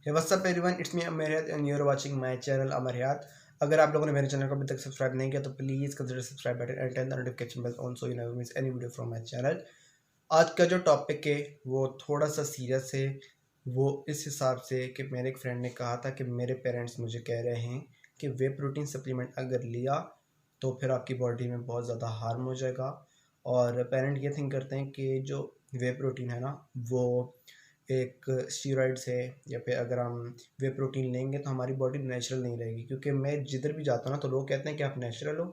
Hey what's up everyone, it's me अमरहत and you are watching my channel अमरहत। अगर आप लोगों ने मेरे चैनल को अभी तक सब्सक्राइब नहीं किया तो please consider subscribe button and turn the notification bell on so you never miss any video from my channel. आज का जो टॉपिक है वो थोड़ा सा सीरियस है। वो इस हिसाब से कि मेरे एक फ्रेंड ने कहा था कि मेरे पेरेंट्स मुझे कह रहे हैं कि वे प्रोटीन सप्लीमेंट अगर लिया तो फिर आपकी बॉडी में बहुत ज़्यादा हार्म हो जाएगा। और पेरेंट ये थिंक करते हैं कि जो वे प्रोटीन है ना वो एक स्टीरॉइड्स है, या फिर अगर हम वे प्रोटीन लेंगे तो हमारी बॉडी नेचुरल नहीं रहेगी। क्योंकि मैं जिधर भी जाता हूँ ना तो लोग कहते हैं कि आप नेचुरल हो।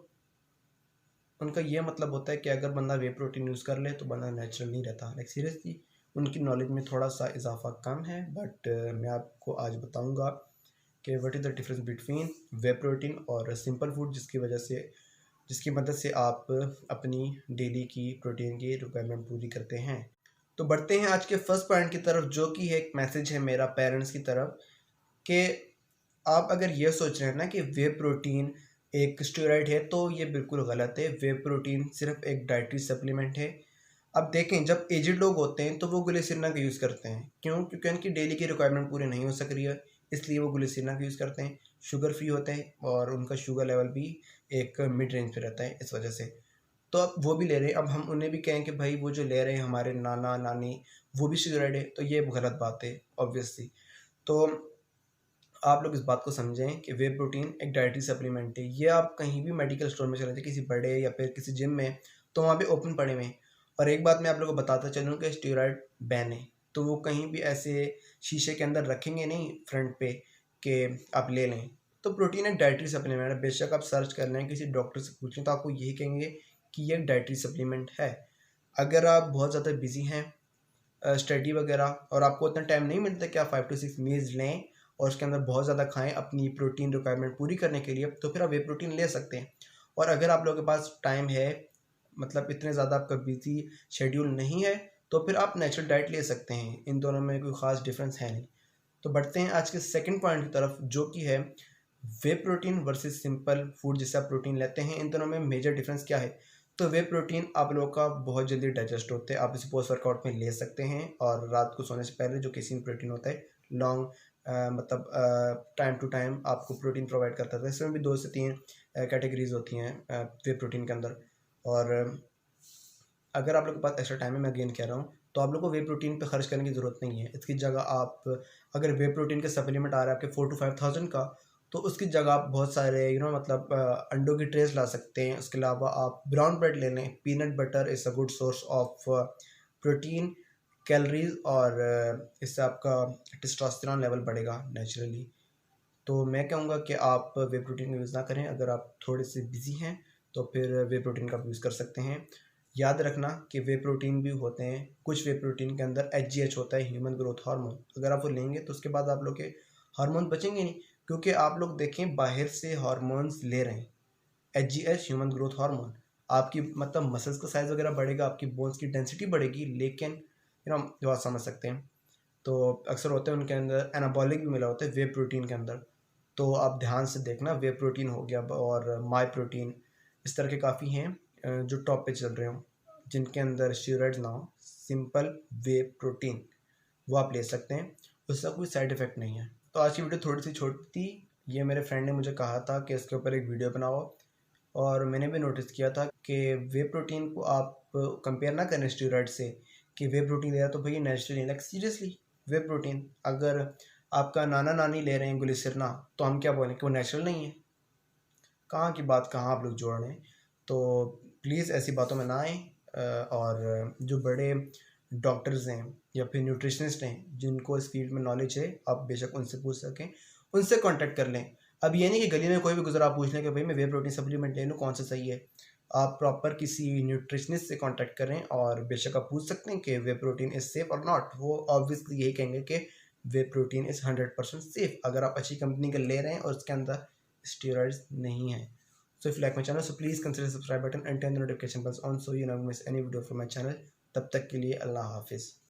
उनका ये मतलब होता है कि अगर बंदा वे प्रोटीन यूज़ कर ले तो बंदा नेचुरल नहीं रहता। लाइक सीरियसली उनकी नॉलेज में थोड़ा सा इजाफा कम है। बट मैं आपको आज बताऊंगा कि what is the difference between way protein और सिंपल फूड, जिसकी मदद से आप अपनी डेली की प्रोटीन की रिक्वायरमेंट पूरी करते हैं। तो बढ़ते हैं आज के फर्स्ट पॉइंट की तरफ, जो कि है एक मैसेज है मेरा पेरेंट्स की तरफ कि आप अगर ये सोच रहे हैं ना कि वे प्रोटीन एक स्टेरॉइड है तो ये बिल्कुल गलत है। वे प्रोटीन सिर्फ एक डाइटरी सप्लीमेंट है। अब देखें, जब एजिड लोग होते हैं तो वो ग्लिसरीना का यूज़ करते हैं। क्यों? क्योंकि उनकी डेली की रिक्वायरमेंट पूरी नहीं हो सक रही है, इसलिए वो ग्लिसरीना का यूज़ करते हैं। शुगर फ्री होते हैं और उनका शुगर लेवल भी एक मिड रेंज पे रहता है इस वजह से। तो अब वो भी ले रहे हैं। अब हम उन्हें भी कहें कि भाई वो जो ले रहे हैं हमारे नाना नानी वो भी स्टेरॉइड है, तो ये गलत बात है ऑब्वियसली। तो आप लोग इस बात को समझें कि वे प्रोटीन एक डाइटरी सप्लीमेंट है। ये आप कहीं भी मेडिकल स्टोर में चले जाए, किसी बड़े या फिर किसी जिम में, तो वहाँ पे ओपन पड़े हुए हैं। और एक बात मैं आप लोगों को बताता चलूँ कि स्टेरॉइड बैन है, तो वो कहीं भी ऐसे शीशे के अंदर रखेंगे नहीं फ्रंट पे कि आप ले लें। तो प्रोटीन एक डाइटरी सप्लीमेंट है। बेशक आप सर्च कर लें, किसी डॉक्टर से पूछ लें तो आपको यही कहेंगे कि ये एक डाइटरी सप्लीमेंट है। अगर आप बहुत ज़्यादा बिजी हैं स्टडी वगैरह और आपको उतना टाइम नहीं मिलता कि आप 5 to 6 मील्स लें और उसके अंदर बहुत ज़्यादा खाएं अपनी प्रोटीन रिक्वायरमेंट पूरी करने के लिए, तो फिर आप वे प्रोटीन ले सकते हैं। और अगर आप लोगों के पास टाइम है, मतलब इतने ज़्यादा आपका बिजी शेड्यूल नहीं है, तो फिर आप नेचुरल डाइट ले सकते हैं। इन दोनों में कोई ख़ास डिफरेंस है नहीं। तो बढ़ते हैं आज के सेकंड पॉइंट की तरफ, जो कि है वे प्रोटीन वर्सेस सिंपल फूड जिससे आप प्रोटीन लेते हैं। इन दोनों में मेजर डिफरेंस क्या है? तो वे प्रोटीन आप लोगों का बहुत जल्दी डाइजेस्ट होते हैं। आप इसे पोस्ट वर्कआउट में ले सकते हैं और रात को सोने से पहले जो केसिन प्रोटीन होता है लॉन्ग मतलब टाइम टू टाइम आपको प्रोटीन प्रोवाइड करता था। इसमें भी 2 से 3 कैटेगरीज होती हैं वे प्रोटीन के अंदर। और अगर आप लोग के पास एक्स्ट्रा टाइम है, मैं अगेन कह रहा हूँ, तो आप लोग को वे प्रोटीन पे खर्च करने की ज़रूरत नहीं है। इसकी जगह आप अगर वे प्रोटीन के सप्लीमेंट आ रहा है आपके 4 to 5 thousand का, तो उसकी जगह आप बहुत सारे मतलब अंडों की ट्रेस ला सकते हैं। उसके अलावा आप ब्राउन ब्रेड ले लें। Peanut butter is a good source of protein, calories, और इससे आपका टेस्टोस्टेरोन लेवल बढ़ेगा नेचुरली। तो मैं कहूँगा कि आप वे प्रोटीन का यूज़ ना करें। अगर आप थोड़े से बिजी हैं तो फिर वे प्रोटीन का यूज़ कर सकते हैं। याद रखना कि वे प्रोटीन भी होते हैं, कुछ वे प्रोटीन के अंदर HGH होता है, ह्यूमन ग्रोथ हार्मोन। अगर आप वो लेंगे तो उसके बाद आप लोग के हार्मोन बचेंगे नहीं। क्योंकि आप लोग देखें बाहर से हार्मोन्स ले रहे हैं, HGH ह्यूमन ग्रोथ हार्मोन, आपकी मतलब मसल्स का साइज़ वगैरह बढ़ेगा, आपकी बोन्स की डेंसिटी बढ़ेगी, लेकिन जो आप समझ सकते हैं तो अक्सर होते हैं उनके अंदर एनाबॉलिक भी मिला होता है वे प्रोटीन के अंदर। तो आप ध्यान से देखना, वे प्रोटीन हो गया और माई प्रोटीन, इस तरह के काफ़ी हैं जो टॉप पे चल रहे हों, जिनके अंदर स्टेरॉइड्स ना हो। सिंपल वे प्रोटीन वो आप ले सकते हैं, उसका कोई साइड इफ़ेक्ट नहीं है। तो आज की वीडियो थोड़ी सी छोटी थी। ये मेरे फ्रेंड ने मुझे कहा था कि इसके ऊपर एक वीडियो बनाओ, और मैंने भी नोटिस किया था कि वे प्रोटीन को आप कंपेयर ना करें स्टेरॉइड से कि वे प्रोटीन ले रहा तो भैया नेचुरल नहीं। लाइक सीरियसली वे प्रोटीन अगर आपका नाना नानी ले रहे हैं ग्लिसरना, तो हम क्या बोलें कि वो नेचुरल नहीं है? कहाँ की बात कहाँ आप लोग जोड़ रहे हैं? तो प्लीज़ ऐसी बातों में ना आएँ। और जो बड़े डॉक्टर्स हैं या फिर न्यूट्रिशनिस्ट हैं जिनको इस फील्ड में नॉलेज है, आप बेशक उनसे पूछ सकें, उनसे कांटेक्ट कर लें। अब ये नहीं कि गली में कोई भी गुजरा आप पूछ लें कि भाई मैं वे प्रोटीन सप्लीमेंट ले लूँ, कौन सा सही है। आप प्रॉपर किसी न्यूट्रिशनिस्ट से कांटेक्ट करें और बेशक आप पूछ सकते हैं कि वे प्रोटीन इज़ सेफ़ और नॉट। वो ऑब्वियसली यही कहेंगे कि वे प्रोटीन इज़ 100% सेफ़ अगर आप अच्छी कंपनी का ले रहे हैं और उसके अंदर स्टेरॉइड्स नहीं है। So if you like my channel, so please consider subscribe button and turn the notification bells on so you never miss any video from my channel. तब तक के लिए अल्लाह हाफिज़।